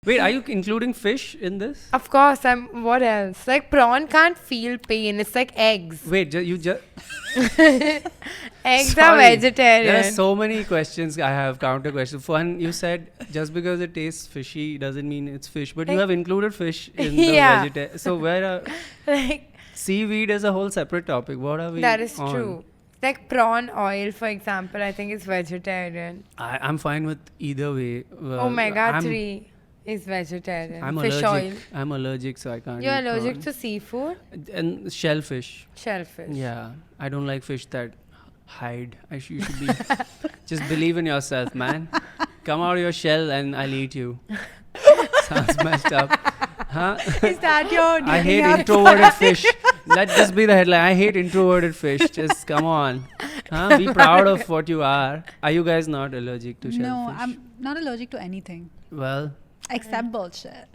Wait, are you including fish in this? Of course, what else? Like prawn can't feel pain. It's like eggs. Wait, you just... Eggs are Sorry. vegetarian. There are so many questions. I have counter questions. One, you said just because it tastes fishy doesn't mean it's fish, but you have included fish in the Yeah. vegetarian. So where are... Like, Seaweed is a whole separate topic. What are we that is on? true. Like prawn oil, for example, I think is vegetarian. I'm fine with either way. Omega-3 is vegetarian. I'm Fish allergic. oil. I'm allergic, so I can't. You're eat allergic prawn. to seafood? And shellfish. Shellfish. Yeah, I don't like fish that hide. You should be just believe in yourself, man. Come out of your shell and I'll eat you. Sounds messed up, huh? Is that your I hate dating app? introverted fish. Let this be the headline. I hate introverted fish. Just come on, huh? Be proud of what you are. Are you guys not allergic to shellfish? No, I'm not allergic to anything Well, except bullshit.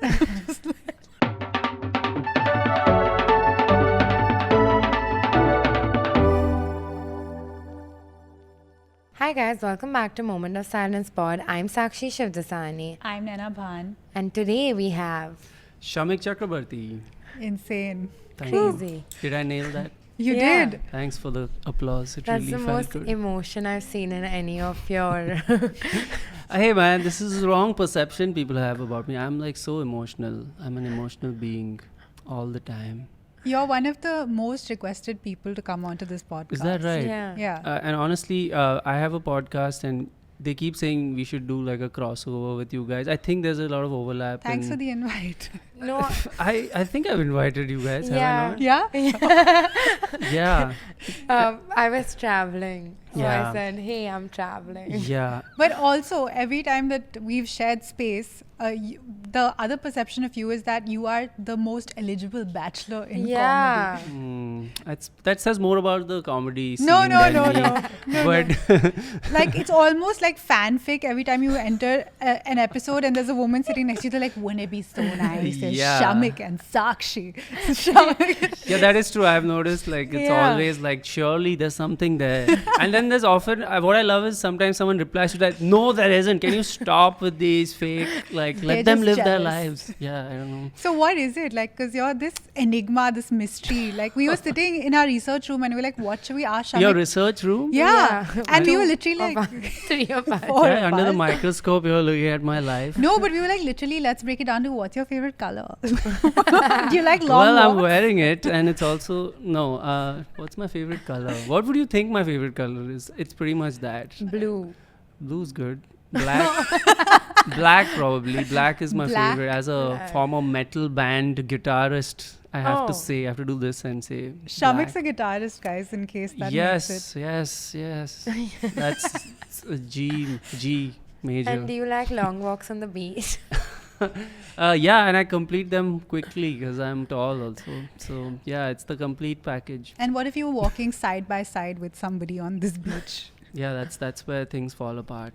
Hi guys, welcome back to Moment of Silence Pod. I'm Sakshi Shivdasani, I'm Naina Bhan. and today we have Shamik Chakrabarti. Insane. Thank you. crazy. Did I nail that? You Yeah. did. Thanks for the applause. It That's really the felt most good. emotion I've seen in any of your. Hey man, this is the wrong perception people have about me. I'm like so emotional. I'm an emotional being all the time. You're one of the most requested people to come onto this podcast. Is that right? Yeah. Yeah. And honestly, I have a podcast and they keep saying we should do like a crossover with you guys. I think there's a lot of overlap. Thanks in- for the invite. No. I think I've invited you guys, Yeah. have Yeah? I not? Yeah. I was traveling. So Yeah. I said, hey, I'm traveling. Yeah. But also, every time that we've shared space, the other perception of you is that you are the most eligible bachelor in comedy. Yeah. That says more about the comedy scene No, no, than no, me. no. No, But Like, it's almost like fanfic every time you enter an episode and there's a woman sitting next to you. They're like, wouldn't it be so nice? There's Yeah. Shamik and Sakshi. Shamik. yeah, that is true. I've noticed like it's Yeah. always like surely there's something there. And then there's often what I love is sometimes someone replies to that, no, there isn't. Can you stop with these fake like let They're them just live their jealous. lives. Yeah, I don't know. So what is it? Like, because you're this enigma, this mystery. Like, we were sitting in our research room and we were like, what should we ask Shamik? Your research room? Yeah. And we Two were literally of like, us, 3 of us. four Yeah, of under the us. microscope you're looking at my life. No, but we were like, literally, let's break it down to what's your favorite color? Do you like long Well, I'm walks? wearing it and it's also what's my favorite color? What would you think my favorite color is? It's pretty much that. Blue. Blue's good. Black Black probably. Black is my Black? favorite. As a Black. former metal band guitarist, I have to Oh. say, I have to do this and say Shamik's black. a guitarist, guys, in case that makes Yes, it. yes. That's a G major. And do you like long walks on the beach? Yeah, and I complete them quickly because I'm tall also. So yeah, it's the complete package. And what if you were walking side by side with somebody on this beach? Yeah, that's where things fall apart.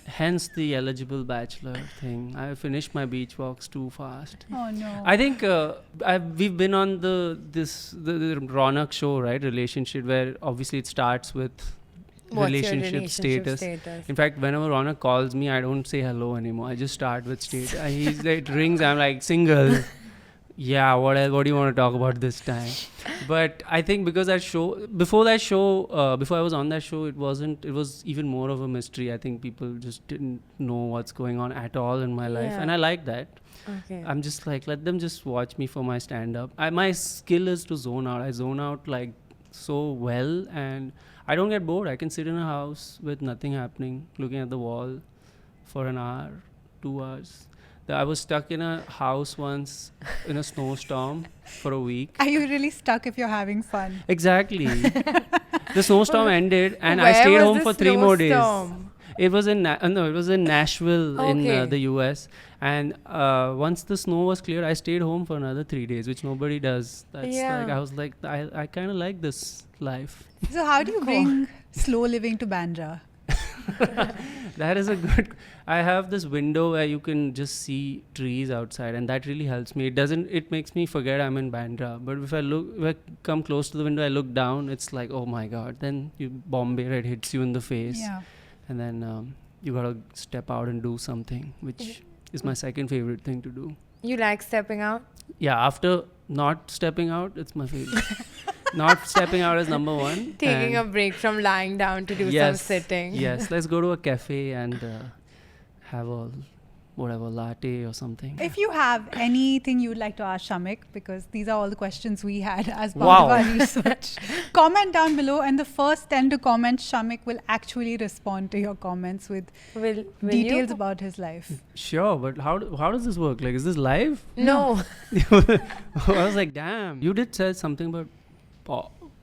Hence the eligible bachelor thing. I finished my beach walks too fast. Oh, no. I think we've been on the Ronak show, right? Relationship, where obviously it starts with What's your relationship status. In fact, whenever Ronak calls me, I don't say hello anymore. I just start with status. It rings. I'm like single. Yeah, what else? What do you want to talk about this time? But I think because before I was on that show, it was even more of a mystery. I think people just didn't know what's going on at all in my life, Yeah. and I like that. Okay. I'm just like, let them just watch me for my stand-up. My skill is to zone out. I zone out like so well, and I don't get bored. I can sit in a house with nothing happening, looking at the wall for an hour, 2 hours. I was stuck in a house once in a snowstorm for a week. Are you really stuck if you're having fun? Exactly. The snowstorm ended, and I Where stayed was home the for 3 more days. snowstorm? It was in it was in Nashville in Okay. the US, and once the snow was cleared, I stayed home for another 3 days, which nobody does. That's Yeah. like I was like I kind of like this life. So how do you bring slow living to Bandra? That is a good. I have this window where you can just see trees outside, and that really helps me. It makes me forget I'm in Bandra. But if I come close to the window, I look down. It's like, oh my god! Then Bombay right hits you in the face, Yeah. and then you gotta step out and do something, which is my second favorite thing to do. You like stepping out? Yeah, after not stepping out, it's my favorite. Not stepping out is number one. Taking a and break from lying down to do some sitting. Yes, let's go to a cafe and have a whatever latte or something. If you have anything you'd like to ask Shamik, because these are all the questions we had as part Wow. of our research, comment down below, and the first 10 to comment, Shamik will actually respond to your comments with Will details you? about his life. Sure, but how does this work? Like, is this live? No. I was like, damn. You did say something about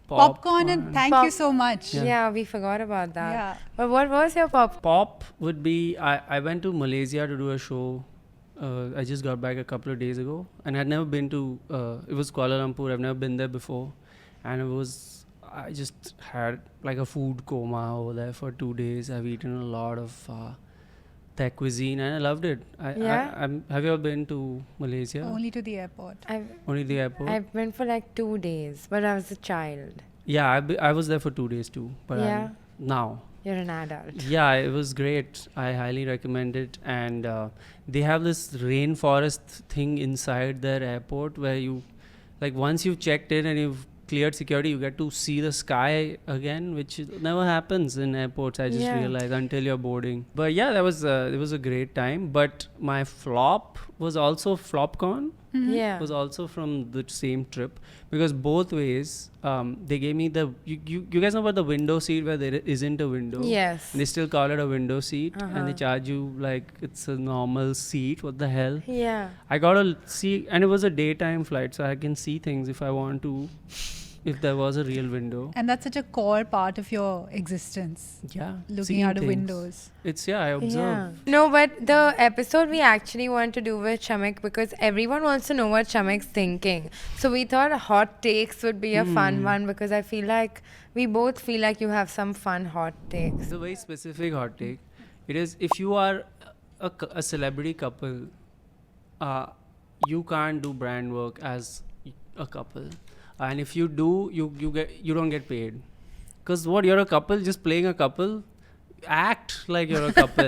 Popcorn, and thank you so much. Yeah, we forgot about that. Yeah. But what was your pop? Pop would be, I went to Malaysia to do a show. I just got back a couple of days ago, and I'd never been to, it was Kuala Lumpur. I've never been there before. And I just had like a food coma over there for 2 days. I've eaten a lot of Thai cuisine and I loved it. Yeah? Have you ever been to Malaysia? Only to the airport. Only the airport? I've been for like 2 days, but I was a child. Yeah, I was there for 2 days too. But Yeah. now. You're an adult. Yeah, it was great. I highly recommend it. And they have this rainforest thing inside their airport where you, like, once you've checked in and you've cleared security, you get to see the sky again, which never happens in airports. I just realized until you're boarding. But yeah, it was a great time. But my flop was also FlopCon. Yeah. Was also from the same trip, because both ways they gave me the you guys know about the window seat where there isn't a window. Yes. And they still call it a window seat, and they Uh-huh. charge you like it's a normal seat. What the hell? Yeah. I got to see, and it was a daytime flight, so I can see things if I want to, if there was a real window. And that's such a core part of your existence, Yeah, looking seeing out of things. windows. It's I observe. Yeah. No, but the episode we actually want to do with Shamik, because everyone wants to know what Shamik's thinking. So we thought hot takes would be a fun one, because I feel like we both feel like you have some fun hot takes. It's a very specific hot take. It is, if you are a celebrity couple, you can't do brand work as a couple, and if you do, you don't get paid. Because what, you're a couple, just playing a couple. Act like you're a couple.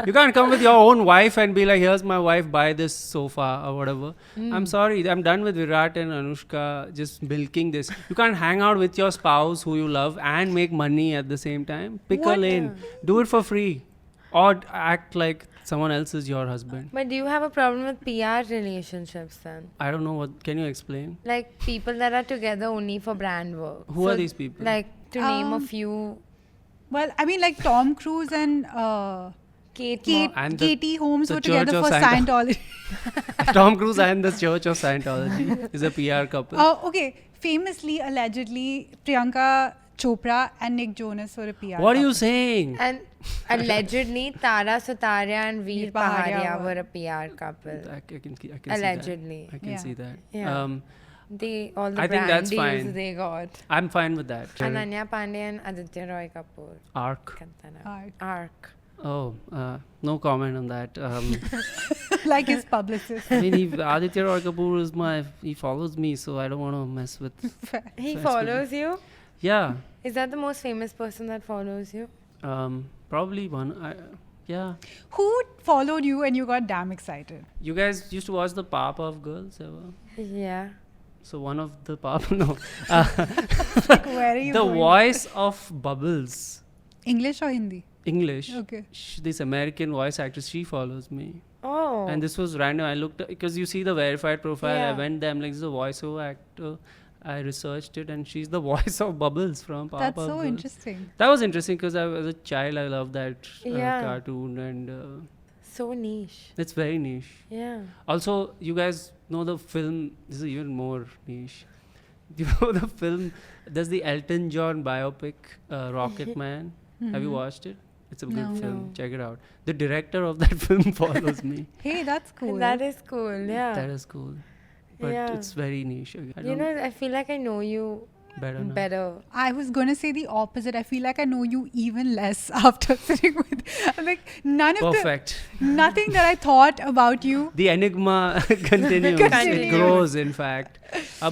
You can't come with your own wife and be like, here's my wife, buy this sofa or whatever. I'm sorry, I'm done with Virat and Anushka just milking this. You can't hang out with your spouse who you love and make money at the same time. Pick a lane. Do it for free. Or act like someone else is your husband. But do you have a problem with PR relationships then? I don't know what, can you explain? Like people that are together only for brand work. Who are these people? Like, to name a few. Well, I mean, like Tom Cruise and And the- Katie Holmes the were Church together of for Scientology. Tom Cruise and the Church of Scientology is a PR couple. Okay, famously, allegedly, Priyanka Chopra and Nick Jonas were a PR What are you couple. saying? And allegedly, Tara Sutaria and Veer Veer Paharia Paharia were- were a PR couple. I can see that. Allegedly. I can Yeah. see that. Yeah. All the I think brand that's deals fine. they got. I'm fine with that. Ananya Pandey and Aditya Roy Kapoor. Arc. Arc. Oh, no comment on that. Like his publicist. I mean, Aditya Roy Kapoor is he follows me, so I don't want to mess with. He That's follows you? Yeah, Is that the most famous person that follows you? probably one. Yeah. Who followed you and you got damn excited? You guys used to watch the Powerpuff Girls ever? Yeah. So one of the no, Where are you the going? voice of Bubbles, English or Hindi? English. Okay. This American voice actress, she follows me. Oh. And this was random. I looked, because you see the verified profile. I Yeah. went there. I'm like, this is a voiceover actor. I researched it, and she's the voice of Bubbles from Powerpuff That's so Girls. interesting. That was interesting because as a child, I loved that Yeah. cartoon, and So niche. it's very niche. Yeah. Also, you guys know the film. This is even more niche. You know the film. There's the Elton John biopic, Rocket Man. Have you watched it? It's a No. good film. No. Check it out. The director of that film follows me. Hey, that's cool. That is cool. Yeah. That is cool. But Yeah. it's very niche. I You don't know, I feel like I know you better now. better. I was going to say the opposite. I feel like I know you even less after sitting with. Like, Perfect. nothing that I thought about you. The enigma continues. It Continues. grows, in fact.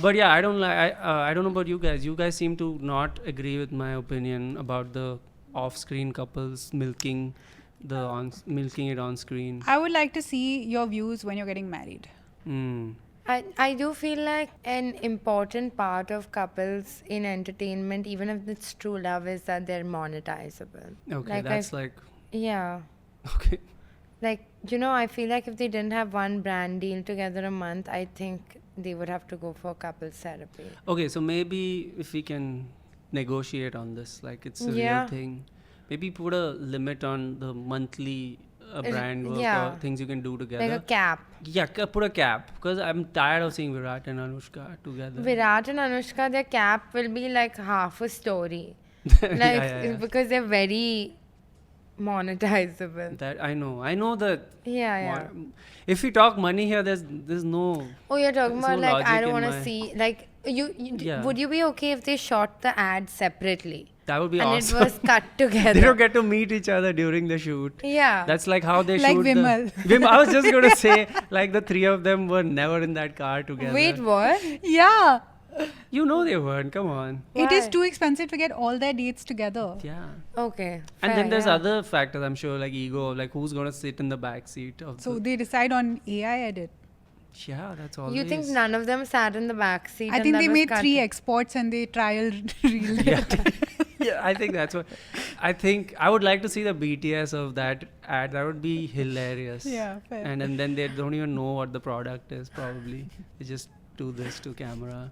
But yeah, I don't like. I don't know about you guys. You guys seem to not agree with my opinion about the off-screen couples milking milking it on screen. I would like to see your views when you're getting married. I do feel like an important part of couples in entertainment, even if it's true love, is that they're monetizable. Okay, that's like Yeah. okay. Like, I feel like if they didn't have one brand deal together a month, I think they would have to go for couples therapy. Okay, so maybe if we can negotiate on this, like it's a real thing. Maybe put a limit on the monthly brand work or things you can do together. Like a cap. Yeah, put a cap. Because I'm tired of seeing Virat and Anushka together. Virat and Anushka, their cap will be like half a story. Because they're very monetizable. That I know that. Yeah. If we talk money here, there's no. Oh, you're talking about no like I don't logic in want to my- see like would you be okay if they shot the ad separately That would be and awesome. it was cut together? They don't get to meet each other during the shoot. Yeah. That's like how they Like shoot Vimal. I was just going to say, like the three of them were never in that car together. Wait, what? Yeah. You know they weren't. Come on. It is Why? too expensive to get all their dates together. Yeah. Okay. And then there's yeah. other factors, I'm sure, like ego, like who's going to sit in the back seat of So the... they decide on AI edit. Yeah, that's all. You think none of them sat in the back seat? I and think that they was made cut? 3 exports and they trial reeled it. Yeah, I think that's what... I think I would like to see the BTS of that ad. That would be hilarious. Yeah, fair. And then they don't even know what the product is, probably. They just do this to camera.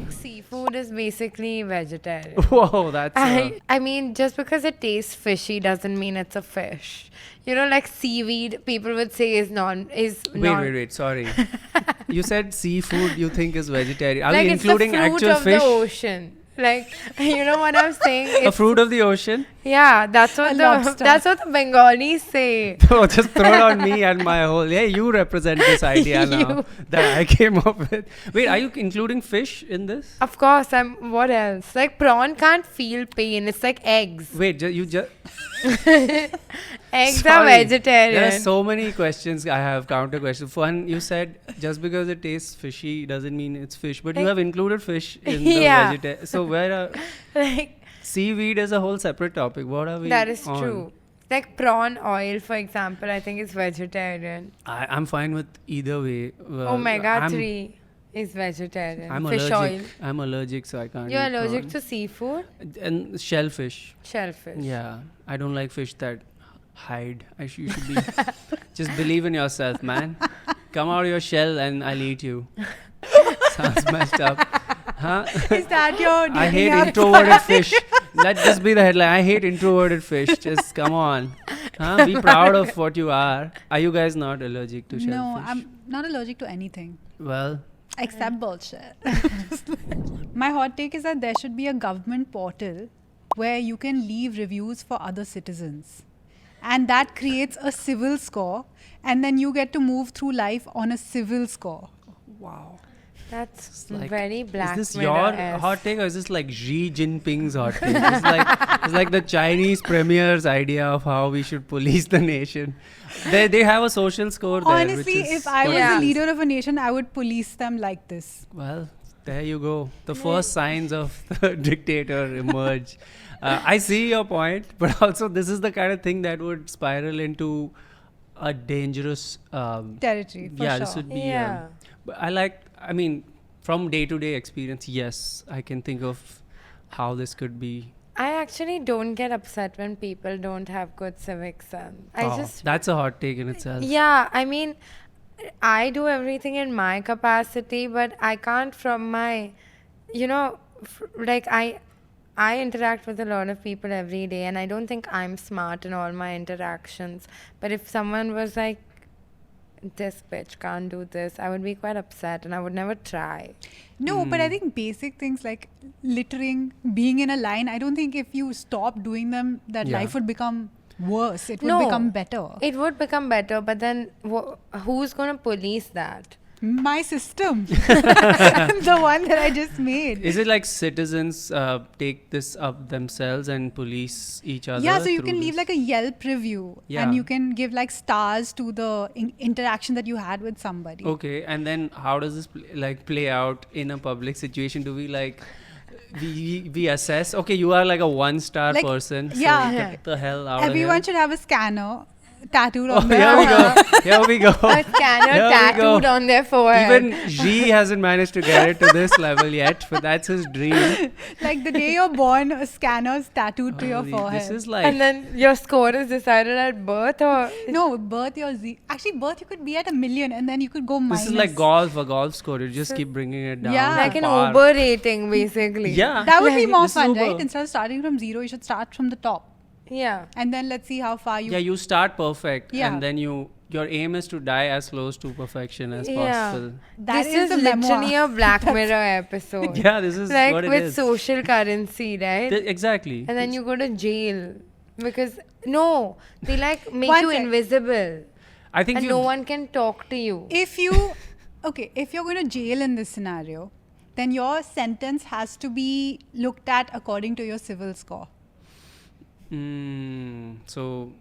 Seafood is basically vegetarian. Whoa, that's... I mean, just because it tastes fishy doesn't mean it's a fish. Like seaweed, people would say Wait, sorry. You said seafood you think is vegetarian. Are like we it's including the fruit actual of fish? the ocean. Like, you know what I'm saying? A fruit of the ocean? Yeah, that's what lobster. the Bengalis say. Oh, just throw it on me and my whole... Yeah, you represent this idea now You. that I came up with. Wait, are you including fish in this? Of course, what else? Like prawn can't feel pain. It's like eggs. Wait, you just... Eggs are Sorry. vegetarian. There are so many questions. I have counter questions. One, you said just because it tastes fishy doesn't mean it's fish, but you have included fish in the Yeah. vegetarian. So where are Like, seaweed is a whole separate topic. What are we? that is on? true. Like prawn oil, for example, I think it's vegetarian. I'm fine with either way. Omega-3 is vegetarian. I'm Fish allergic. oil. I'm allergic, so I can't. You're eat allergic prawn. to seafood? And shellfish. Shellfish. Yeah, I don't like fish that hide. You should be just believe in yourself, man. Come out of your shell and I'll eat you. Sounds messed up, huh? Is that your I hate dating app? introverted fish. Let this be the headline. I hate introverted fish. Just come on, huh? Be proud of what you are. Are you guys not allergic to shellfish? No, I'm not allergic to anything. Well, Except bullshit. My hot take is that there should be a government portal where you can leave reviews for other citizens. And that creates a civil score. And then you get to move through life on a civil score. wow. That's Like, very Black Is this Mirror-esque. your hot take or is this like Xi Jinping's hot take? It's like the Chinese premier's idea of how we should police the nation. They have a social score there. Honestly, which is if I was Yeah. the leader of a nation, I would police them like this. Well, there you go. The first signs of the dictator emerge. I see your point, but also this is the kind of thing that would spiral into a dangerous... Territory, for yeah, sure. this would be... Yeah. but I mean, from day-to-day experience, yes, I can think of how this could be. I actually don't get upset when people don't have good civic sense. That's a hot take in itself. Yeah, I mean, I do everything in my capacity, but I can't from my, like I interact with a lot of people every day, and I don't think I'm smart in all my interactions. But if someone was like, this bitch can't do this, I would be quite upset and I would never try. No, but I think basic things like littering, being in a line, I don't think if you stop doing them, that Yeah. life would become worse. It would No. become better. It would become better, but then who's going to police that? My system. The one that I just made. Is it like citizens take this up themselves and police each other? Yeah, so you through can leave this? like a Yelp review Yeah. and you can give like stars to the interaction that you had with somebody. Okay, and then how does this play out in a public situation? Do we like we assess. Okay, you are like a 1-star Like, person. yeah. So get the hell out Everyone of should have a scanner tattooed here. on Oh, their here we go. Here we go. A scanner Here we tattooed go. on their forehead. Even G hasn't managed to get it to this level yet, but that's his dream. Like the day you're born, a scanner's tattooed to your Holy, forehead. This is like And then your score is decided at birth, or No, birth you're Actually, birth you could be at 1 million and then you could go minus. this is like golf, a golf score. You just keep bringing it down. Yeah. to like an par. Uber rating, basically. Yeah. That would be more This is fun, Uber. right? Instead of starting from 0, you should start from the top. Yeah. And then let's see how far you... Yeah, you start perfect, Yeah. and then your aim is to die as close to perfection as Yeah. possible. That this is is the memoir. literally a Black Mirror episode. Yeah, this is Like what it with is. social currency, right? Exactly. And then you go to jail because no, they like make One you sec. invisible, I think and you, no one can talk to you. If you... Okay, if you're going to jail in this scenario, then your sentence has to be looked at according to your civil score. So,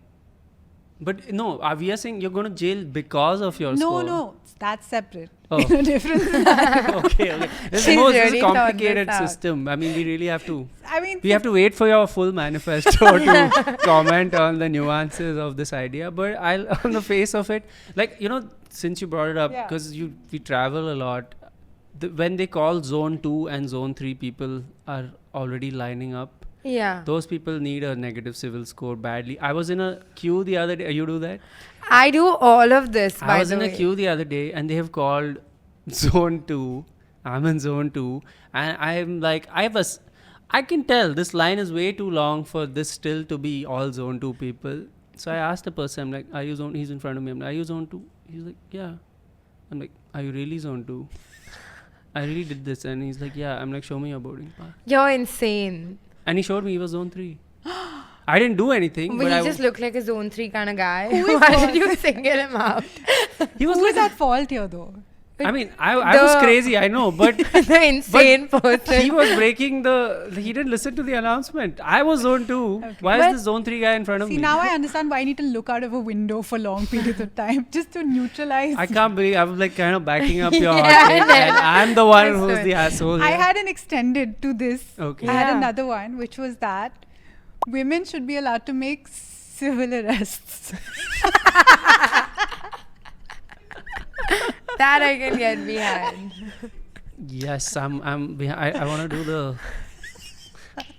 but no, we are saying you're going to jail because of your No, score. no, that's separate. Oh. In a different scenario. Okay. This She's is really a thought complicated this out. system. I mean, we really have to. I mean, We have to wait for your full manifesto to comment on the nuances of this idea. But I'll, on the face of it, like, since you brought it up, Yeah. because we travel a lot, when they call zone 2 and zone 3 people are already lining up, Yeah, those people need a negative civil score badly. I was in a queue the other day. You do that? I do all of this. I by was the in a way. queue the other day and they have called zone 2. I'm in zone 2 and I'm like, I can tell this line is way too long for this still to be all zone 2 people. So I asked the person, I'm like, are you zone? He's in front of me. I'm like, are you zone 2? He's like, yeah. I'm like, are you really zone 2? I really did this. And he's like, yeah. I'm like, show me your boarding pass. You're insane. And he showed me he was zone 3. I didn't do anything. But But he I just looked like a zone 3 kind of guy. Who is Why God? did you single him out? he was who is like, at fault here though? I mean, I was The- crazy, I know, but The insane person. he was breaking he didn't listen to the announcement. I was zone 2. Why But- is the zone 3 guy in front of See, me? now I understand why I need to look out of a window for long periods of time just to neutralize. I can't believe I was like kind of backing up your Yeah, hot take, and I'm the one That's who's right. the asshole. I here. had an extended to this. Okay. I had Yeah. another one, which was that women should be allowed to make civil arrests. That I can get behind. Yes, I want to do the.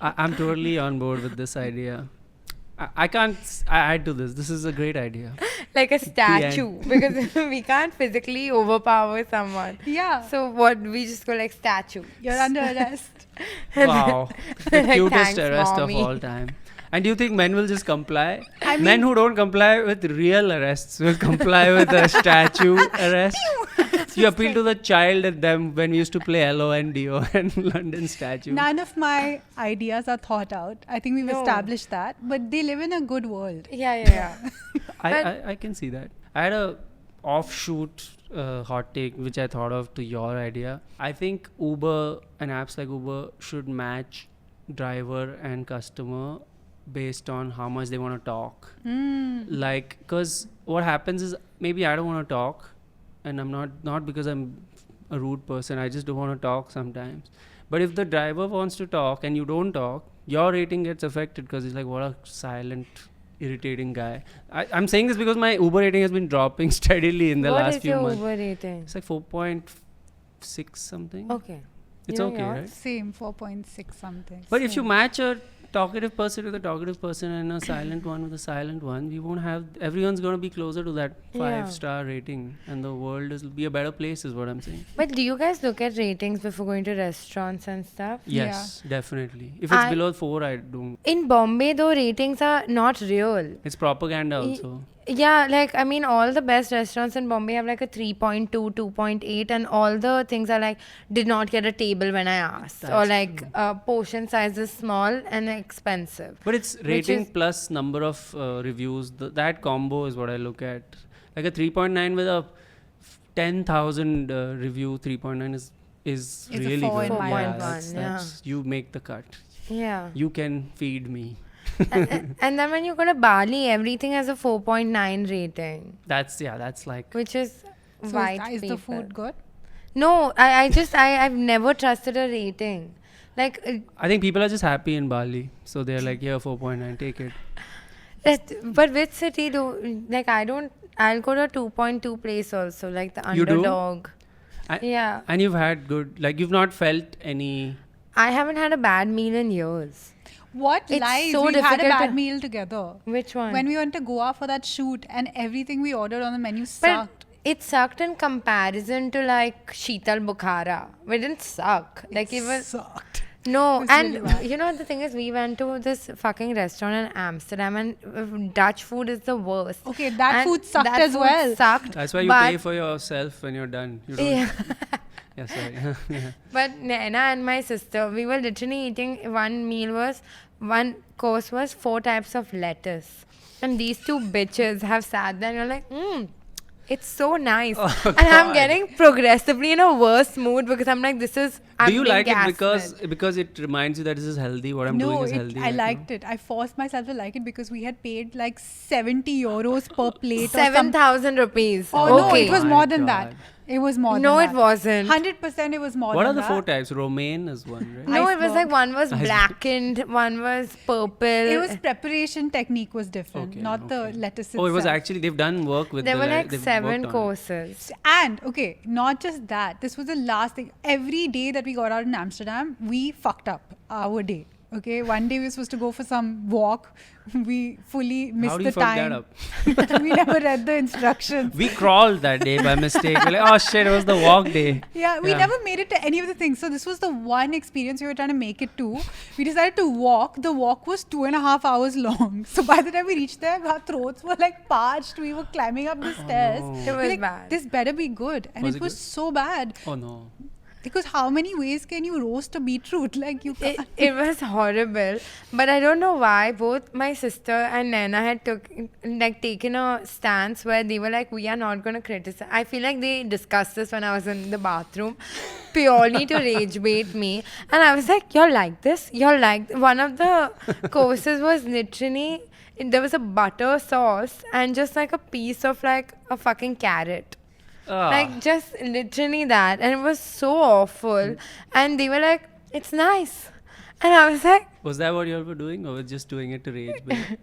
I'm totally on board with this idea. I can't add to this. This is a great idea. Like a statue. Because we can't physically overpower someone. Yeah. So what, we just go like statue. You're under arrest. Wow, the cutest Thanks, arrest mommy. of all time. And do you think men will just comply? I Men mean- who don't comply with real arrests will comply with a statue arrest. You appeal to the child at them when we used to play LONDO and London Statue. None of my ideas are thought out. I think we've No. established that. But they live in a good world. Yeah. I can see that. I had a offshoot hot take which I thought of to your idea. I think Uber and apps like Uber should match driver and customer based on how much they want to talk. Like, because what happens is maybe I don't want to talk, and I'm not because I'm a rude person. I just don't want to talk sometimes. But if the driver wants to talk and you don't talk, your rating gets affected because it's like, what a silent, irritating guy. I'm saying this because my Uber rating has been dropping steadily in the What last is few your months. Uber rating? It's like 4.6 something. Okay. It's You know okay, yours? right? Same, 4.6 something. But if you Same. match a talkative person with a talkative person and a silent one with a silent one, we won't have. Everyone's going to be closer to that Yeah. 5-star rating, and the world will be a better place, is what I'm saying. But do you guys look at ratings before going to restaurants and stuff? Yes, definitely. If it's I- below 4, I don't. In Bombay, though, ratings are not real. It's propaganda also. Yeah, like, I mean, all the best restaurants in Bombay have like a 3.2, 2.8, and all the things are like, did not get a table when I asked. Or That's like, portion size is small and expensive. But it's Which rating is- plus number of reviews. That combo is what I look at. Like a 3.9 with a 10,000 review, 3.9 is It's a really 4 good. in my Yeah, book. that's you make the cut. Yeah. You can feed me. And then when you go to Bali, everything has a 4.9 rating, That's like. which is So white is the people. food good? No, I've never trusted a rating. Like, I think people are just happy in Bali, so they're like, here 4.9, take it. but which city like I'll go to 2.2 place also, like the You do? underdog. Yeah. And you've had good, like you've not felt any. I haven't had a bad meal in years. What It's lies? so We had a difficult bad to- meal together. Which one? When we went to Goa for that shoot and everything we ordered on the menu But sucked. it sucked in comparison to like Sheetal Bukhara. It didn't suck. Like it was Sucked. no, was and really bad. you know the thing is, we went to this fucking restaurant in Amsterdam, and Dutch food is the worst. Okay, that And food sucked that as food well. Sucked. That's why you but, pay for yourself when you're done. You don't. Yeah. Yeah, sorry. Yeah. But Naina and my sister, we were literally eating one course was 4 types of lettuce. And these two bitches have sat there and you're like, it's so nice. Oh, and I'm God. getting progressively in a worse mood because I'm like, I'm Do you being like it gaslit. because it reminds you that this is healthy? What I'm doing is healthy. I right now? liked it. I forced myself to like it because we had paid like 70 euros per plate. 7,000 rupees. Oh no, okay. it was My more than that. God. It was more No, than it that. wasn't. 100% it was more What are than the that. 4 types? Romaine is one, right? No, it was Iceberg. like one was Iceberg. blackened, one was purple. It was preparation technique was different, Okay, not okay. the lettuce Oh, it was itself. actually, they've done work with there the were le- like they've 7 worked on it. courses. And okay, not just that. This was the last thing. Every day that we got out in Amsterdam, we fucked up our day. Okay, one day we were supposed to go for some walk. We fully missed How do the you fuck time. that up? We never read the instructions. We crawled that day by mistake. We're like, oh shit, it was the walk day. Yeah, we Yeah. never made it to any of the things. So this was the one experience we were trying to make it to. We decided to walk. The walk was 2.5 hours long. So by the time we reached there, our throats were like parched. We were climbing up the stairs. no. It We're was like, bad. this better be good. And Was it it was good? so bad. Oh no. Because how many ways can you roast a beetroot? Like you can't. It was horrible, but I don't know why both my sister and Nana had taken a stance where they were like, we are not going to criticize. I feel like they discussed this when I was in the bathroom purely to rage bait me, and I was like, you're like this, you're like one of the courses was literally there was a butter sauce and just like a piece of like a fucking carrot. Ah. Like just literally that, and it was so awful. And they were like, "It's nice," and I was like, Was that what you all were doing, or were just doing it to rage bait?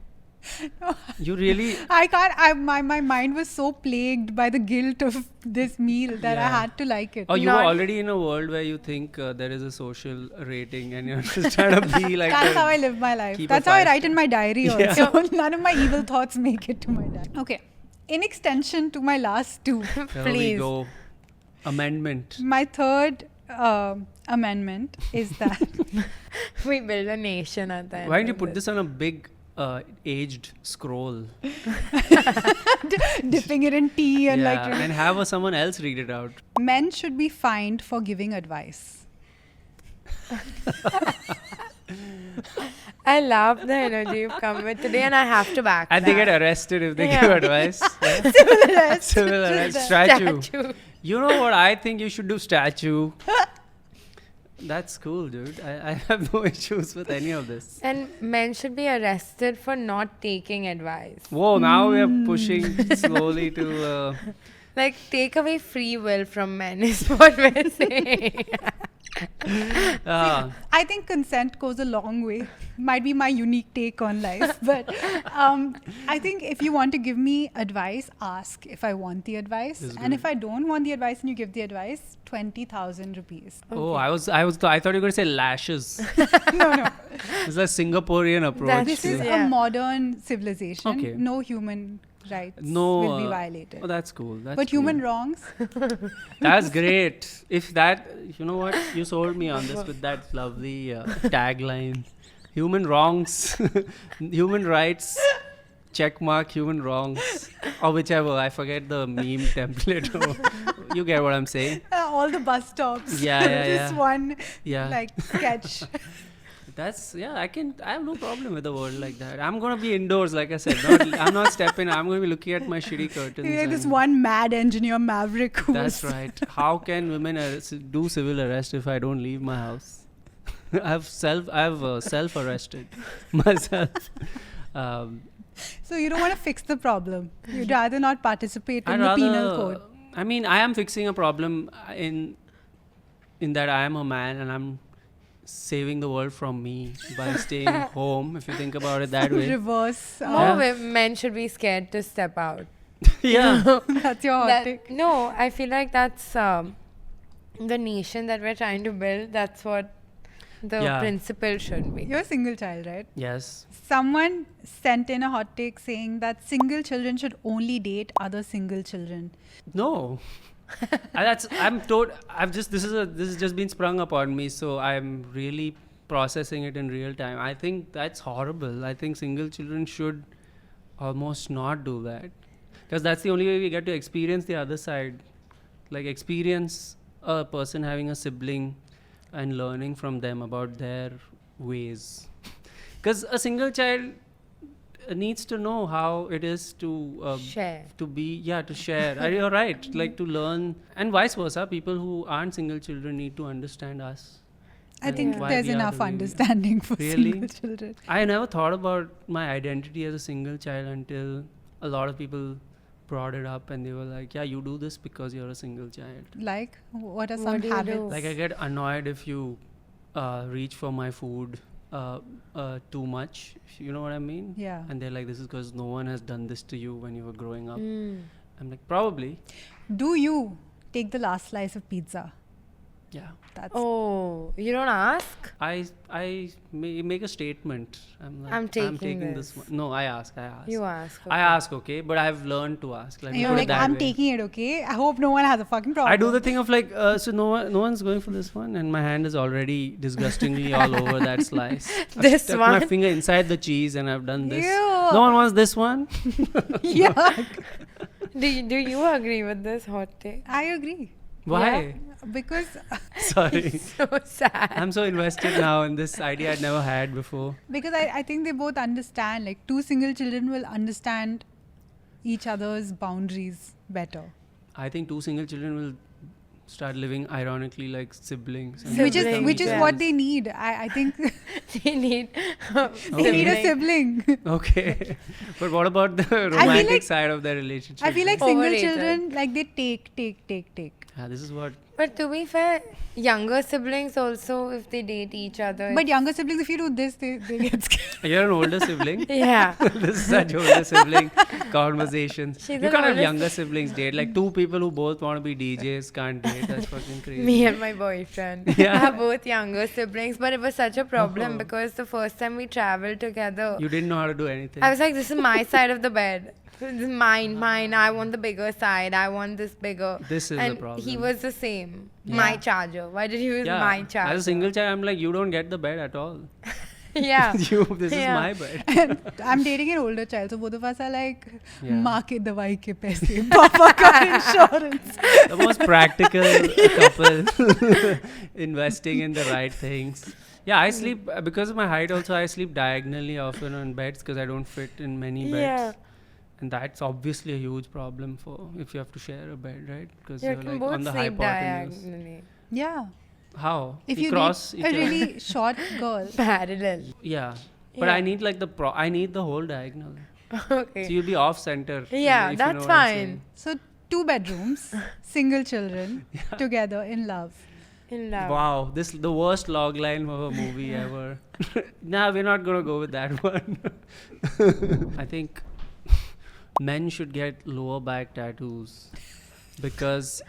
You really. I can't. My mind was so plagued by the guilt of this meal that I Yeah. had to like it. Oh, you Not- were already in a world where you think there is a social rating, and you're just trying to be like. That's a- how I live my life. keep a That's how I 5 write in my diary Yeah. also. None of my evil thoughts make it to my diary. Okay. In extension to my last two, There we "Please." go. Amendment. my third amendment is that We build a nation at the end. Why didn't you of put this on a big aged scroll? dipping it in tea and Yeah, like and have someone else read it out. men should be fined for giving advice. I love the energy you've come with today, and I have to back And they that. get arrested if they Yeah. give advice. Civil arrest. Civil arrest. Just Statue. Statue. You know what I think you should do? Statue. That's cool, dude. I have no issues with any of this. And men should be arrested for not taking advice. Whoa, now we are pushing slowly to. Like, take away free will from men is what we're saying. I think consent goes a long way. Might be my unique take on life, but I think if you want to give me advice, ask if I want the advice, Is and good. if I don't want the advice and you give the advice, 20,000 rupees. Oh, I thought you were going to say lashes. No, It's a Singaporean approach. this is to- Yeah. a modern civilization. Okay. No human rights No, will be violated. Oh, that's cool. That's But cool. human wrongs, That's great. If that, you know what, you sold me on this with that lovely tagline. Human wrongs, human rights, check mark, human wrongs, or whichever. I forget the meme template. You get what I'm saying? all the bus stops. Yeah, yeah, Just yeah. one Yeah. like sketch. That's I have no problem with a world like that. I'm gonna be indoors, like I said. I'm not stepping. I'm gonna be looking at my shitty curtains. You're like this and- one mad engineer maverick who That's was- right. How can women do civil arrest if I don't leave my house? I've self arrested myself. So you don't want to fix the problem. You'd rather not participate in I'd the penal rather- code. I mean, I am fixing a problem in that I am a man and I'm saving the world from me by staying home, if you think about it that way. Reverse. More men should be scared to step out. Yeah. That's your hot That- take. no, I feel like that's the nation that we're trying to build. That's what the Yeah. principle should be. You're a single child, right? Yes. Someone sent in a hot take saying that single children should only date other single children. No. This has just been sprung upon me, so I'm really processing it in real time. I think that's horrible. I think single children should almost not do that, because that's the only way we get to experience the other side, like experience a person having a sibling and learning from them about their ways. Because a single child needs to know how it is to Share. to share. You're right, like to learn, and vice versa. People who aren't single children need to understand us. I and think why there's we are enough the way we are. understanding for Really? single children. I never thought about my identity as a single child until a lot of people brought it up, and they were like, yeah, you do this because you're a single child. Like, what are What some do you habits? do? Like I get annoyed if you reach for my food too much, you know what I mean? Yeah. And they're like, this is because no one has done this to you when you were growing up. Mm. I'm like, probably. Do you take the last slice of pizza? Yeah. That's Oh, you don't ask? I make a statement. I'm like, I'm taking this this. one. No, I ask. You ask. I ask, okay, but I've learned to ask. Like, you're put it like, that I'm way. taking it, okay? I hope no one has a fucking problem. I do the thing of like, so no one's going for this one, and my hand is already disgustingly all over that slice. I've This stuck my one? finger inside the cheese, and I've done this. Ew. No one wants this one. Yeah, Do you agree with this hot take? I agree. Why? Because Sorry. So sad. I'm so invested now in this idea I'd never had before. I think they both understand, like two single children will understand each other's boundaries better. I think two single children will start living ironically like siblings. and Which become is each what other's- they need. I think They need they need a sibling. Okay. But what about the romantic like- side of their relationship? I feel like single Overrated. children, like they take. Yeah, this is what. But to be fair, younger siblings also, if they date each other. But younger siblings, if you do this, they get scared. You're an older sibling. yeah. This is such older sibling conversations. She's You an can't have older younger siblings date. Like two people who both want to be DJs can't date. That's fucking crazy. Me and my boyfriend Yeah. are both younger siblings, but it was such a problem Oh. because the first time we traveled together, You didn't know how to do anything. I was like, this is my side of the bed. This is mine. I want the bigger side. I want this bigger. This is and the problem. he was the same. Yeah. My charger. Why did he use yeah. my charger? As a single child, I'm like, you don't get the bed at all. yeah. This is Yeah. my bed. And I'm dating an older child, so both of us are like, Yeah. माँ के दवाई के पैसे, पापा का insurance. The most practical couple investing in the right things. Yeah, I sleep because of my height. Also, I sleep diagonally often on beds because I don't fit in many beds. Yeah. And that's obviously a huge problem for if you have to share a bed, right? Because You you're can like both on the sleep hypotenuse. diagonally. Yeah. How? If you you cross date each a other. really short girl, Parallel. Yeah. But Yeah. I need like I need the whole diagonal. okay. So you'll be off center. Yeah, if you that's know what I'm fine. saying. so 2 bedrooms, single children, together in love. In love. Wow, this the worst log line of a movie ever. Nah, we're not gonna go with that one. I think men should get lower back tattoos because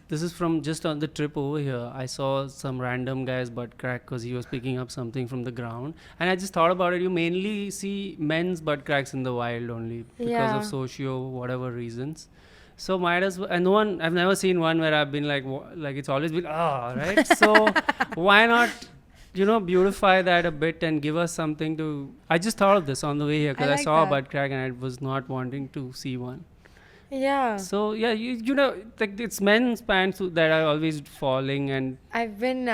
this is from just on the trip over here. I saw some random guy's butt crack because he was picking up something from the ground, and I just thought about it. You mainly see men's butt cracks in the wild only because Yeah. of socio whatever reasons. So might as well. And no one, I've never seen one where I've been like, like it's always been right. So why not, beautify that a bit and give us something to. I just thought of this on the way here because I like saw a that. butt crack and I was not wanting to see one. Yeah. So yeah, like it's men's pants that are always falling, and I've been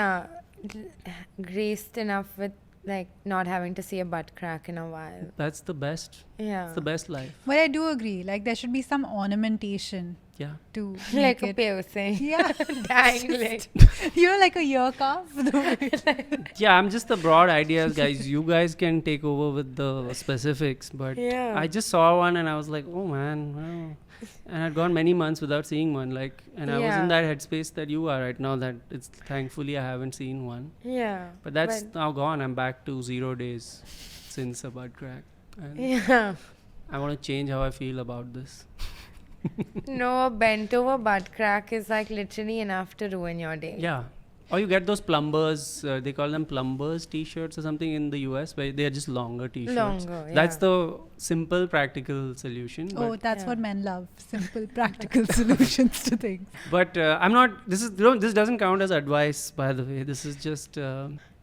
graced enough with like not having to see a butt crack in a while. that's the best. Yeah. It's the best life. But I do agree, like there should be some ornamentation Yeah. to Like make a it. piercing. Yeah. Dangling. Like a ear cuff. Yeah, I'm just the broad ideas, guys. You guys can take over with the specifics. But Yeah. I just saw one and I was like, oh man, wow. And I'd gone many months without seeing one. And I was in Yeah. that headspace that you are right now. That it's thankfully I haven't seen one. Yeah. But that's now gone. I'm back to 0 days since a butt crack. And Yeah. I want to change how I feel about this. No, a bent over butt crack is like literally enough to ruin your day. Yeah. Or you get those plumbers, they call them plumbers t-shirts or something in the US, where they are just longer t-shirts. Longer, That's yeah. the simple, practical solution. Oh, that's Yeah. what men love. Simple, practical solutions to things. But I'm not. This doesn't count as advice, by the way. This is just.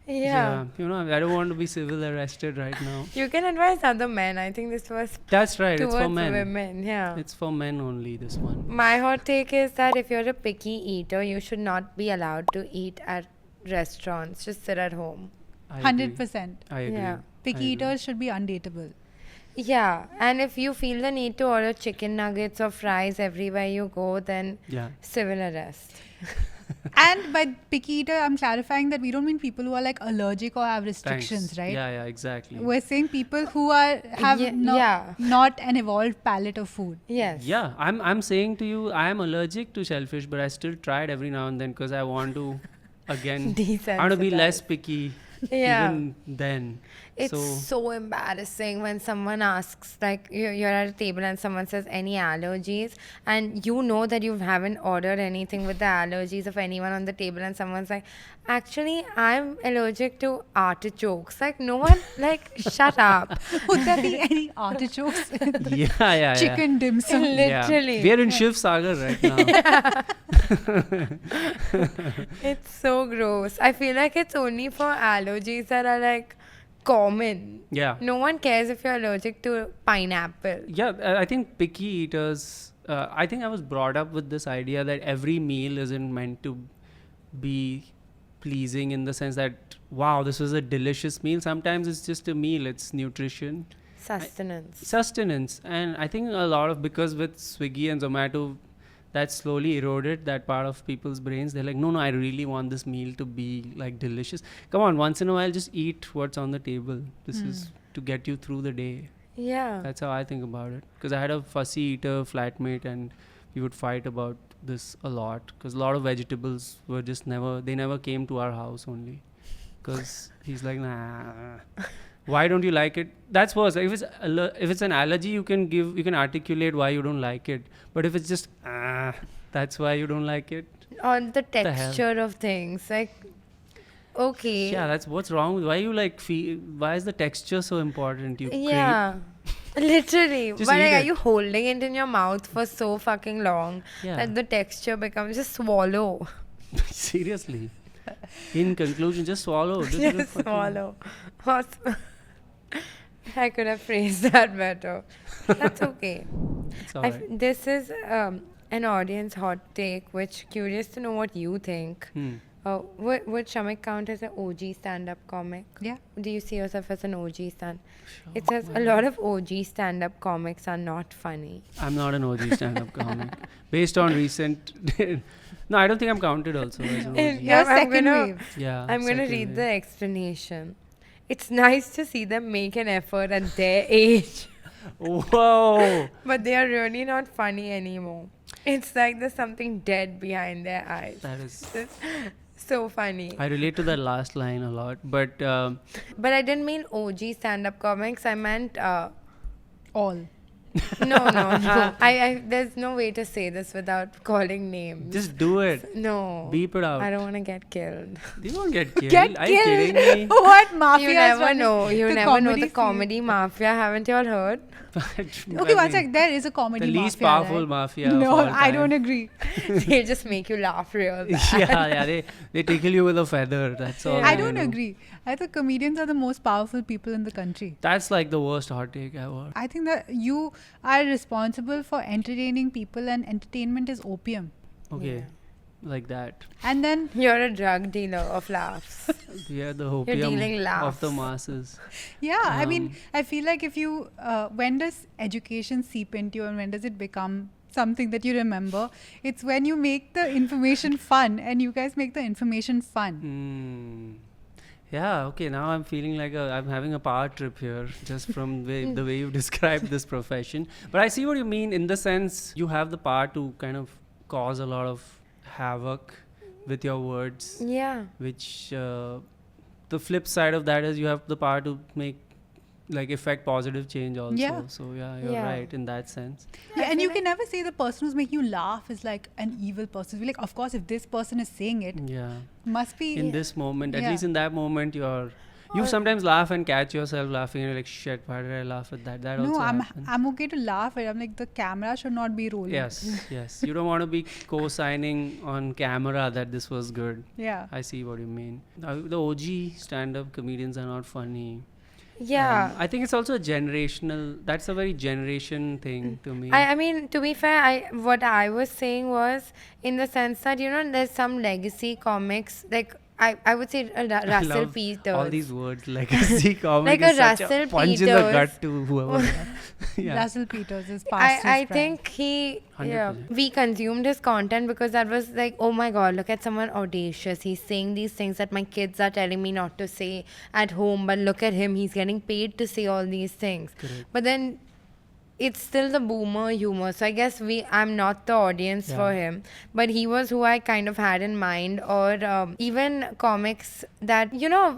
Yeah. I don't want to be civil arrested right now. You can advise other men. I think this was That's right. It's towards for men. women. Yeah. It's for men only. This one. My hot take is that if you're a picky eater, you should not be allowed to eat at restaurants. Just sit at home. I agree. 100%. I agree. Yeah. Picky I agree. eaters should be undateable. Yeah. And if you feel the need to order chicken nuggets or fries everywhere you go, then Yeah. civil arrest. And by picky eater, I'm clarifying that we don't mean people who are like allergic or have restrictions, Thanks. right? Yeah. Exactly. We're saying people who have yeah. not an evolved palate of food. Yes. Yeah, I'm saying to you, I am allergic to shellfish, but I still try it every now and then because I want to, again, I want to be less picky. Yeah. Even then. It's so embarrassing when someone asks, like, you're at a table and someone says, any allergies? And you know that you haven't ordered anything with the allergies of anyone on the table, and someone's like, actually, I'm allergic to artichokes. Like, no one, like, shut up. Would there be any artichokes in the yeah. chicken dim sum? Literally. Yeah. We are in Shiv Sagar right now. It's so gross. I feel like it's only for allergies that are, like, common. Yeah. No one cares if you're allergic to pineapple. Yeah, I think picky eaters, I think I was brought up with this idea that every meal isn't meant to be pleasing in the sense that, wow, this was a delicious meal. Sometimes it's just a meal, it's nutrition. Sustenance. And I think a lot of, because with Swiggy and Zomato, that slowly eroded that part of people's brains. They're like, no, I really want this meal to be like delicious. Come on, once in a while, just eat what's on the table. This is to get you through the day. Yeah. That's how I think about it. Because I had a fussy eater flatmate and we would fight about this a lot. Because a lot of vegetables were just never came to our house only. Because he's like, nah. Why don't you like it? That's worse. If it's an allergy, you can articulate why you don't like it. But if it's just that's why you don't like it. On the texture of things, like, okay. Yeah, that's what's wrong with why you like why is the texture so important? Yeah. Literally. Just But like, eat are it. you holding it in your mouth for so fucking long Yeah. that the texture becomes just swallow. Seriously. In conclusion, just swallow. Just swallow. I could have phrased that better. That's okay. It's alright. This is an audience hot take, which curious to know what you think. Would Shamik count as an OG stand-up comic? Yeah. Do you see yourself as an OG stand? It says a lot of OG stand-up comics are not funny. I'm not an OG stand-up comic. Based on recent... No, I don't think I'm counted also as an OG. You're second wave. Yeah. I'm going to second read wave. the explanation. It's nice to see them make an effort at their age, Whoa! but they are really not funny anymore. It's like there's something dead behind their eyes. That is... It's so funny. I relate to that last line a lot. But But I didn't mean OG stand-up comics. I meant All. no. I there's no way to say this without calling names. just do it. No. Beep it out. I don't want to get killed. You won't get killed. Get Are you killed. kidding me? What mafia You is never running know. You the never know comedy the scene? comedy mafia. Haven't you all heard? Okay, one sec. There is a comedy The least mafia, powerful right? mafia. of No, all I time. don't agree. They just make you laugh real bad. yeah. They tickle you with a feather. That's all. I don't know. agree. I think comedians are the most powerful people in the country. That's like the worst hot take ever. I think that you are responsible for entertaining people, and entertainment is opium. Okay. Yeah. Like that. And then, You're a drug dealer of laughs. Yeah, the dealing opium laughs. of the masses. yeah, I mean, Um, I feel like if you, when does education seep into you and when does it become something that you remember. It's when you make the information fun, and you guys make the information fun. Yeah, okay, now I'm feeling like I'm having a power trip here just from the way you described this profession. But I see what you mean in the sense you have the power to kind of cause a lot of havoc with your words, Yeah. which the flip side of that is you have the power to make effect positive change also. Yeah. So yeah, you're Yeah. right in that sense. Yeah, and you can never say the person who's making you laugh is like an evil person. You're like, of course, if this person is saying it, Yeah. must be. In this moment, at Yeah. least in that moment, you sometimes laugh and catch yourself laughing and you're like, shit, why did I laugh at that? That No, also I'm happens. okay to laugh. I'm like, the camera should not be rolling. Yes. You don't want to be co-signing on camera that this was good. Yeah. I see what you mean. The OG stand-up comedians are not funny. Yeah. I think it's also a generational. That's a very generation thing to me. I mean, to be fair, what I was saying was in the sense that, there's some legacy comics, like I would say I Russell love Peters. all these words, legacy comic Like is a such Russell a punch in the Peters. gut to whoever. Yeah. Russell Peters is past I his prime. think he, 100%. we consumed his content because that was like, oh my God, look at someone audacious. He's saying these things that my kids are telling me not to say at home, but look at him, he's getting paid to say all these things. Correct. But then it's still the boomer humor. So I guess I'm not the audience for him, but he was who I kind of had in mind. Or even comics that,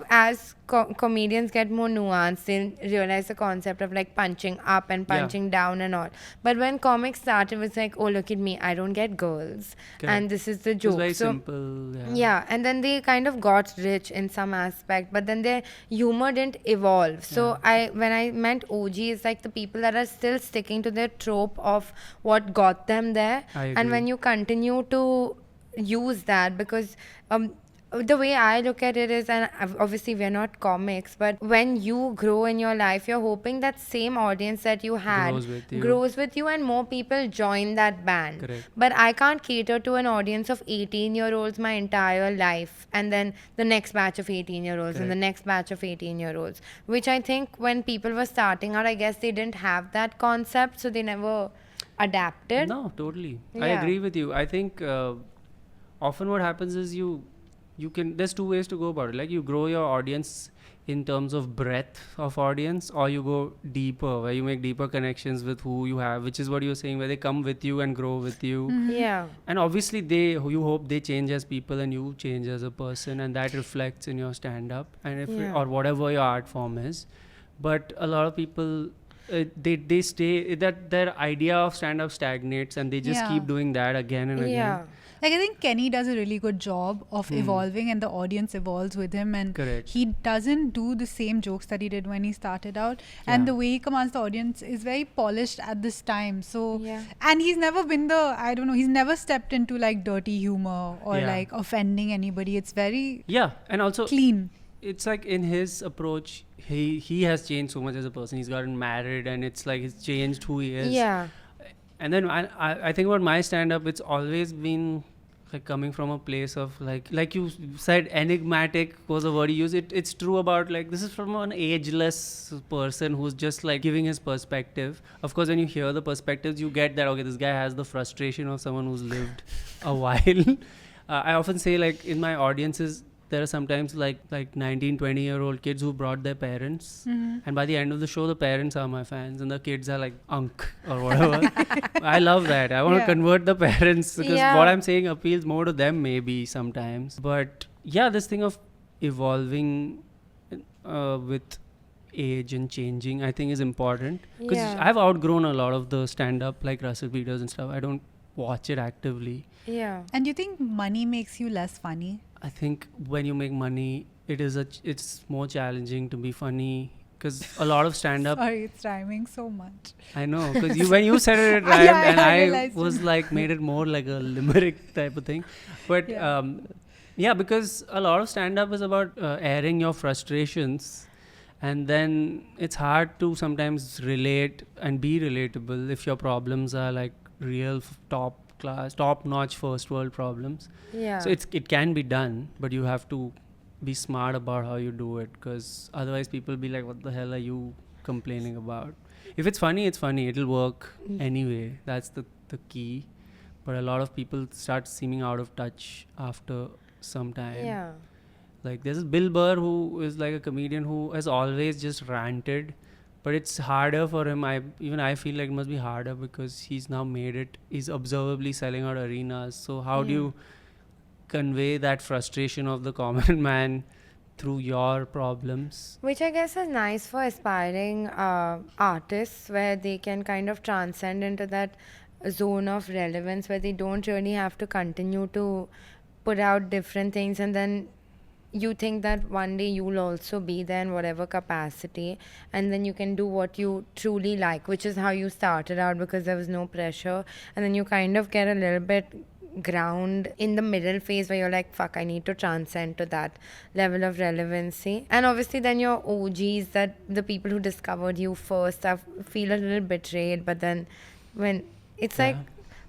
as comedians get more nuanced, they realize the concept of like punching up and punching down and all. But when comics started, it was like, oh, look at me, I don't get girls. And this is the It's joke. very So simple. yeah, and then they kind of got rich in some aspect, but then their humor didn't evolve. So when I meant OG, it's like the people that are still sticking to their trope of what got them there. I And agree. when you continue to use that, because the way I look at it is, and obviously we're not comics, but when you grow in your life, you're hoping that same audience that you had Grows with you. and more people join that band. Correct. But I can't cater to an audience of 18-year-olds my entire life, and then the next batch of 18-year-olds and the next batch of 18-year-olds, which I think when people were starting out, I guess they didn't have that concept, so they never adapted. No, totally. I Yeah. agree with you. I think often what happens is you can, there's two ways to go about it. Like you grow your audience in terms of breadth of audience, or you go deeper where you make deeper connections with who you have, which is what you're saying, where they come with you and grow with you. Yeah. And obviously you hope they change as people and you change as a person, and that reflects in your stand-up and or whatever your art form is. But a lot of people they stay, that their idea of stand-up stagnates and they just keep doing that again and again. Yeah. Like, I think Kenny does a really good job of evolving, and the audience evolves with him, and Correct. he doesn't do the same jokes that he did when he started out, and the way he commands the audience is very polished at this time. So and he's never been he's never stepped into like dirty humor or like offending anybody. It's very and also clean. It's like in his approach, he has changed so much as a person. He's gotten married, and it's like he's changed who he is. Yeah. And then I think about my stand-up, it's always been like coming from a place of like you said, enigmatic was a word you used. It's true about like, this is from an ageless person who's just like giving his perspective. Of course, when you hear the perspectives, you get that, okay, this guy has the frustration of someone who's lived a while. I often say, like, in my audiences, there are sometimes like 19, 20-year-old kids who brought their parents, and by the end of the show, the parents are my fans and the kids are like Unk or whatever. I love that. I want to convert the parents, because what I'm saying appeals more to them maybe sometimes. But yeah, this thing of evolving with age and changing, I think, is important, because I've outgrown a lot of the stand-up, like Russell Peters and stuff. I don't watch it actively. Yeah. And you think money makes you less funny? I think when you make money, it's more challenging to be funny, because a lot of stand-up. Sorry, it's rhyming so much. I know, because when you said it rhymed, and I realized was like, made it more like a limerick type of thing. But because a lot of stand-up is about airing your frustrations, and then it's hard to sometimes relate and be relatable if your problems are like real top-notch first world problems. Yeah. So it can be done, but you have to be smart about how you do it, because otherwise people be like, what the hell are you complaining about? If it's funny, it's funny. It'll work anyway. That's the the key, but a lot of people start seeming out of touch after some time. Yeah. Like there's Bill Burr, who is like a comedian who has always just ranted, but it's harder for him. I feel like it must be harder because he's now made it. He's observably selling out arenas. So how do Yeah. you convey that frustration of the common man through your problems? Which I guess is nice for aspiring artists, where they can kind of transcend into that zone of relevance where they don't really have to continue to put out different things, and then you think that one day you'll also be there in whatever capacity, and then you can do what you truly like, which is how you started out because there was no pressure, and then you kind of get a little bit ground in the middle phase where you're like, fuck, I need to transcend to that level of relevancy. And obviously then your OGs, that the people who discovered you first, I feel a little betrayed. But then when it's like,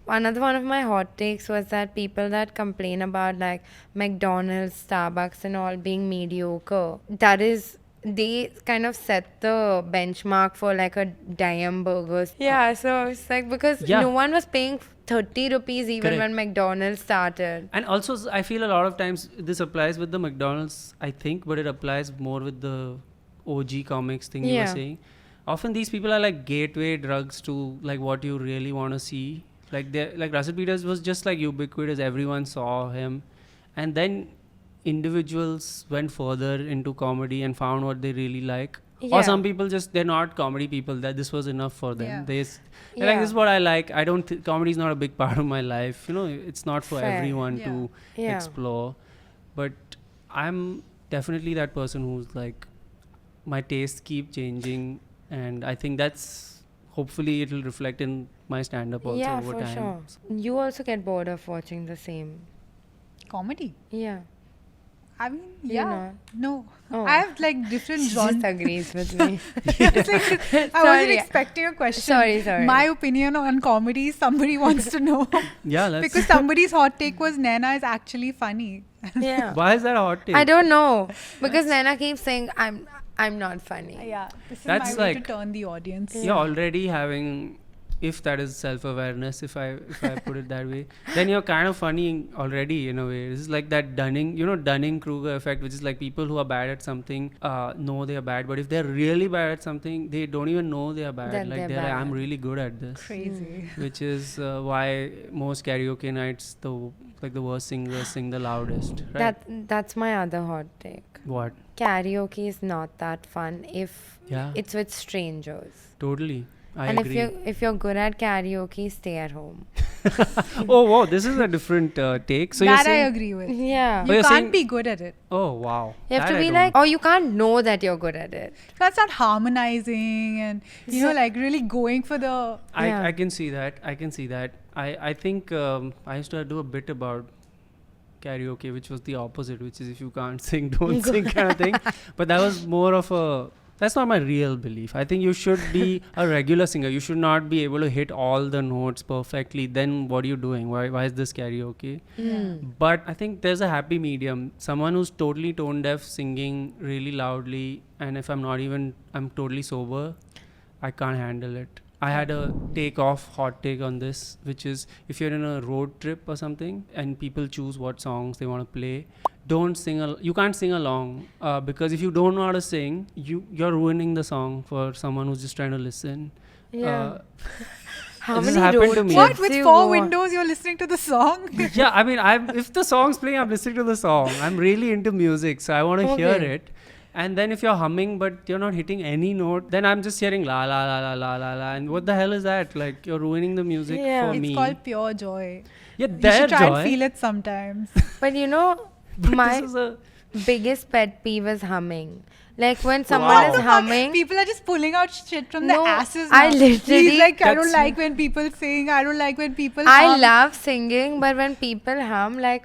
another one of my hot takes was that people that complain about like McDonald's, Starbucks and all being mediocre, that is, they kind of set the benchmark for like a dime burgers. Yeah, so it's like, because no one was paying 30 rupees even when McDonald's started. And also I feel a lot of times this applies with the McDonald's, I think, but it applies more with the OG comics thing you were saying. Often these people are like gateway drugs to like what you really want to see. Like Russell Peters was just like ubiquitous, everyone saw him, and then individuals went further into comedy and found what they really like. Or some people they're not comedy people, that this was enough for them. They're like, this is what I like. I don't comedy is not a big part of my life, it's not for everyone to explore. But I'm definitely that person who's like, my tastes keep changing, and I think that's, hopefully it'll reflect in my stand-up also over time. Yeah, for sure. You also get bored of watching the same comedy. Yeah. I mean, no. Oh. I have like different genres. She just agrees with me. I wasn't expecting a question. Sorry. My opinion on comedy, somebody wants to know. Because somebody's hot take was Naina is actually funny. Yeah. Why is that a hot take? I don't know. Because Naina keeps saying, I'm not funny. Yeah. This is That's my way like, to turn the audience. You're already having, if that is self-awareness, if I put it that way, then you're kind of funny already in a way. This is like that Dunning-Kruger effect, which is like people who are bad at something know they are bad, but if they're really bad at something, they don't even know they are bad. Then like they're like, I'm really good at this. Crazy. Which is why most karaoke nights, the worst singers sing the loudest. Right? That's my other hot take. What? Karaoke is not that fun if it's with strangers. Totally. I and agree. if you're good at karaoke, stay at home. Oh wow, this is a different take. So that I agree with. Yeah. You can't be good at it. Oh wow. You have to be like, you can't know that you're good at it. That's not harmonizing and like really going for the. I can see that. I think I used to do a bit about karaoke, which was the opposite, which is if you can't sing, don't sing kind of thing. But that was more of a. That's not my real belief. I think you should be a regular singer. You should not be able to hit all the notes perfectly. Then what are you doing? Why is this karaoke? But I think there's a happy medium. Someone who's totally tone deaf singing really loudly, and if I'm totally sober, I can't handle it. I had a hot take on this, which is if you're in a road trip or something and people choose what songs they want to play, don't sing. You can't sing along because if you don't know how to sing, you're ruining the song for someone who's just trying to listen. Yeah. How this many happened road to me. What, with 4 windows you're listening to the song? Yeah, I mean, if the song's playing, I'm listening to the song. I'm really into music, so I want to hear it. And then if you're humming but you're not hitting any note, then I'm just hearing la la la la la la la. And what the hell is that? Like, you're ruining the music for me. It's called pure joy. Yeah, you should try and feel it sometimes. But my biggest pet peeve is humming. Like when someone is humming, people are just pulling out shit from their asses. I literally. He's like, I don't like when people sing. I don't like when people. I love singing, but when people hum, like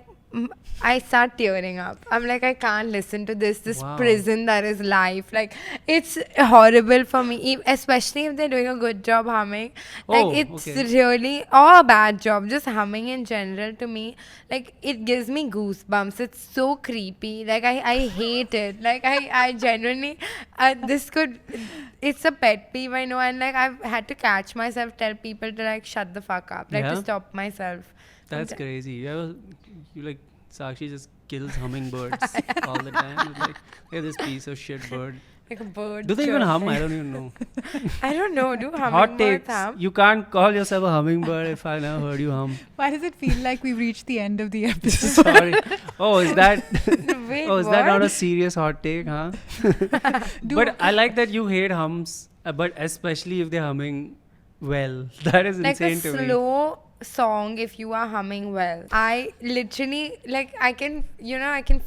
I start tearing up. I'm like, I can't listen to this Wow. prison that is life. Like, it's horrible for me, especially if they're doing a good job humming. Like, Oh, it's okay. really, or a bad job, just humming in general to me, like, it gives me goosebumps. It's so creepy. Like, I hate it. Like, I genuinely, it's a pet peeve, I know. And, like, I've had to catch myself, tell people to, like, shut the fuck up. Like, Yeah? to stop myself. That's crazy. You like Sakshi just kills hummingbirds all the time. It's like, yeah, this piece of shit bird. Like a bird. Do they even hum? chirping. I don't even know. I don't know. Do Hot hummingbirds takes. hum? You can't call yourself a hummingbird if I never heard you hum. Why does it feel like we've reached the end of the episode? Sorry. Oh, is that? Wait, Oh, is that not what? a serious hot take, huh? But I like that you hate hums, but especially if they're humming well. That is Like a insane to me. slow song if you are humming well. I literally, like, I can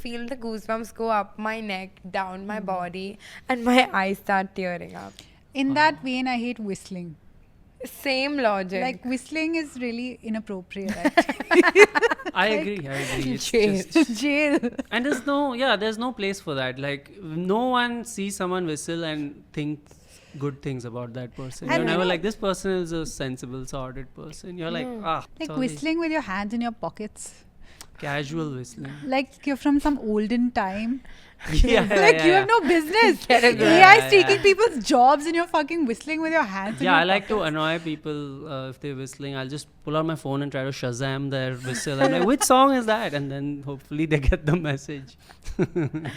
feel the goosebumps go up my neck, down my body, and my eyes start tearing up. In that vein, I hate whistling. Same logic. Like, whistling is really inappropriate. Actually. I agree. It's Jail. just, Jail. and there's no place for that. Like, no one sees someone whistle and thinks good things about that person. And You're never you know- like, this person is a sensible, sorted person. You're like, Like sorry. whistling with your hands in your pockets. Casual whistling. Like you're from some olden time. Yeah, Like you have no business. Get a grip. AI Yeah, is taking yeah. people's jobs and you're fucking whistling with your hands. in Yeah, your I like to pockets. annoy people if they're whistling. I'll just pull out my phone and try to Shazam their whistle. I'm like, which song is that? And then hopefully they get the message.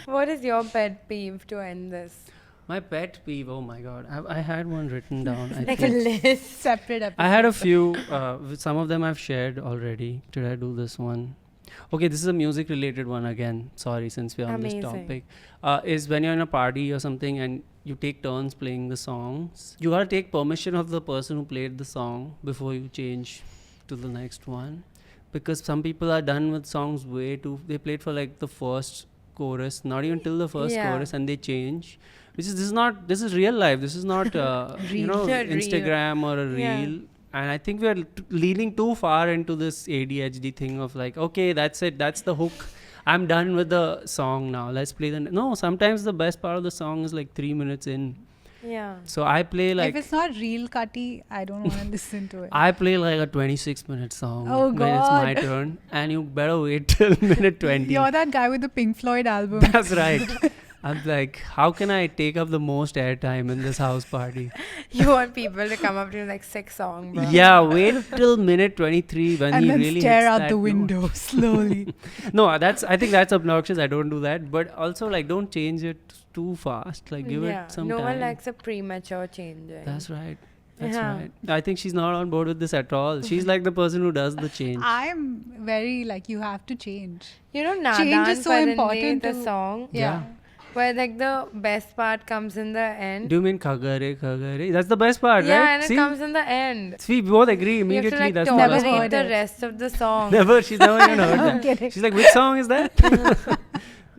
What is your pet peeve to end this? My pet peeve, oh my god. I had one written down. I Like a think. list. Separate episode. I had a few. Some of them I've shared already. Did I do this one? Okay, this is a music related one again. Sorry, since we're on Amazing. this topic. Is when you're in a party or something and you take turns playing the songs. You gotta take permission of the person who played the song before you change to the next one. Because some people are done with songs way too. They played for like the first chorus, not even till the first Yeah. chorus, and they change. This is real life. This is not Real. Instagram or a Yeah. reel. And I think we are leaning too far into this ADHD thing of like, okay, that's it, that's the hook. I'm done with the song now. Let's play no. Sometimes the best part of the song is like 3 minutes in. Yeah. So I play like if it's not real cutty, I don't want to listen to it. I play like a 26-minute song Oh, when it's my God. turn, and you better wait till minute 20. You're that guy with the Pink Floyd album. That's right. I'm like, how can I take up the most airtime in this house party? You want people to come up to you like 6 songs, bro. Yeah, wait till minute 23 when and he then really stare hits out that the note. window slowly. No, I think that's obnoxious. I don't do that. But also, like, don't change it too fast. Like, give Yeah. it some No time. one likes a premature change. That's right. That's Yeah. right. I think she's not on board with this at all. She's like the person who does the change. I'm very like, you have to change. You know, Change Nadan is so Parande, important the to- song, Yeah. where like the best part comes in the end. Do you mean khagare, khagare? That's the best part, Yeah, right? and it See? comes in the end. See, we both agree You have immediately. to like That's the Never best heard part. tolerate the it. rest of the song. Never. She's never even heard I'm that. kidding. She's like, which song is that?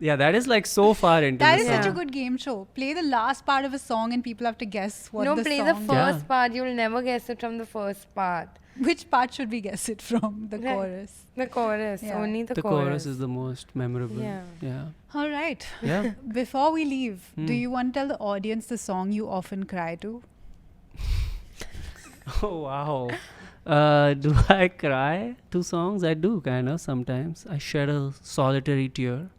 Yeah, that is like so far into That the is song. such a good game show. Play the last part of a song and people have to guess what No, the play song the is. first Yeah. part. You'll never guess it from the first part. Which part should we guess it from? The Right. chorus. The chorus. Yeah. Only the The chorus is the most memorable. Yeah. Yeah. All right. Yeah. Before we leave, do Hmm. you want to tell the audience the song you often cry to? Oh, wow. Do I cry to songs? I do, kind of, sometimes. I shed a solitary tear.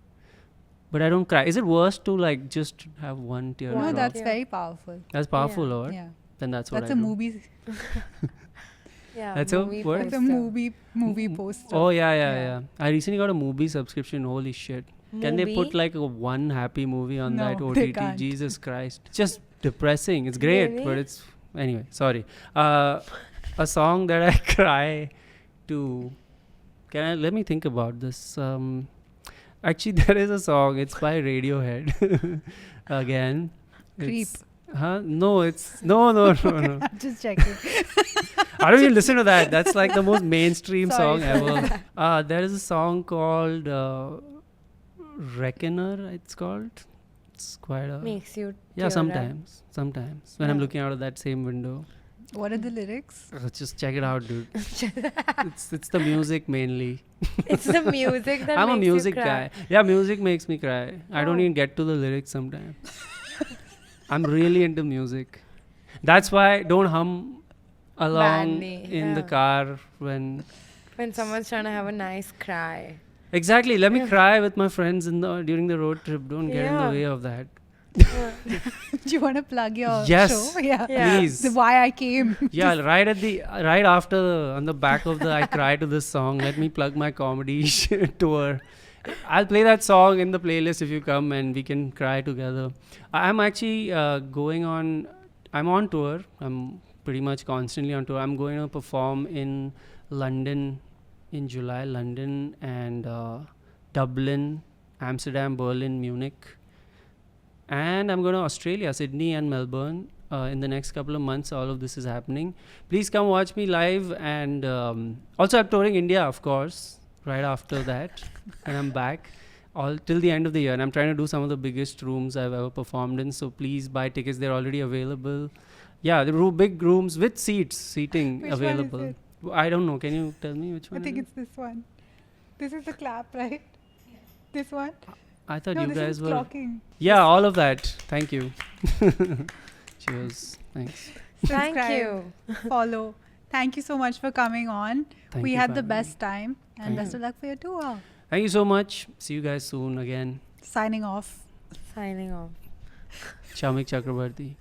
But I don't cry. Is it worse to, like, just have one tear One No, drop? that's Yeah. very powerful. That's powerful, or? Yeah. Then that's what That's I a do. movie. Yeah. That's a movie what? It's a poster. movie poster. Oh, yeah, yeah, Yeah. yeah. I recently got a movie subscription. Holy shit. Can they put, Movie? like, one happy movie on No, that they OTT? can't. Jesus Christ. It's just depressing. It's great, but Really? it's... Anyway, sorry. A song that I cry to... Let me think about this. Actually, there is a song. It's by Radiohead. Again. Creep. It's- Huh? No, it's... No. Just checking. I don't even listen to that. That's like the most mainstream Sorry, song ever. There is a song called Reckoner, it's called. It's quite a... Makes you Yeah, tear up. sometimes. When I'm Yeah. looking out of that same window. What are the lyrics? Just check it out, dude. it's the music mainly. It's the music that I'm a makes you music cry. guy. Yeah, music makes me cry. I don't Oh. even get to the lyrics sometimes. I'm really into music. That's why I don't hum along Badly, in the yeah. car when. When someone's trying to have a nice cry. Exactly. Let me cry with my friends during the road trip. Don't get in the Yeah. way of that. Do you want to plug your Yes. show? Yeah. Yeah. Please. The why I came. Yeah, right after on the back of the I cry to this song. Let me plug my comedy tour. I'll play that song in the playlist if you come and we can cry together. I'm actually I'm on tour. I'm pretty much constantly on tour. I'm going to perform in London in July. London and Dublin, Amsterdam, Berlin, Munich. And I'm going to Australia, Sydney and Melbourne in the next couple of months. All of this is happening. Please come watch me live. And also I'm touring India, of course, right after that. And I'm back all till the end of the year. And I'm trying to do some of the biggest rooms I've ever performed in. So please buy tickets. They're already available. Yeah, the big rooms with seating Which one is available. it? I don't know. Can you tell me which I one? think is it's this one. This is the clap, right? This one? it? I thought No, you this guys is were. clocking. Yeah, all of that. Thank you. Cheers. Thanks. Thank Subscribe, you. Follow. Thank you so much for coming on. Thank We you had for the having me. best time and Thank best you. of luck for your tour. Thank you so much. See you guys soon again. Signing off. Signing off. Shamik Chakrabarti.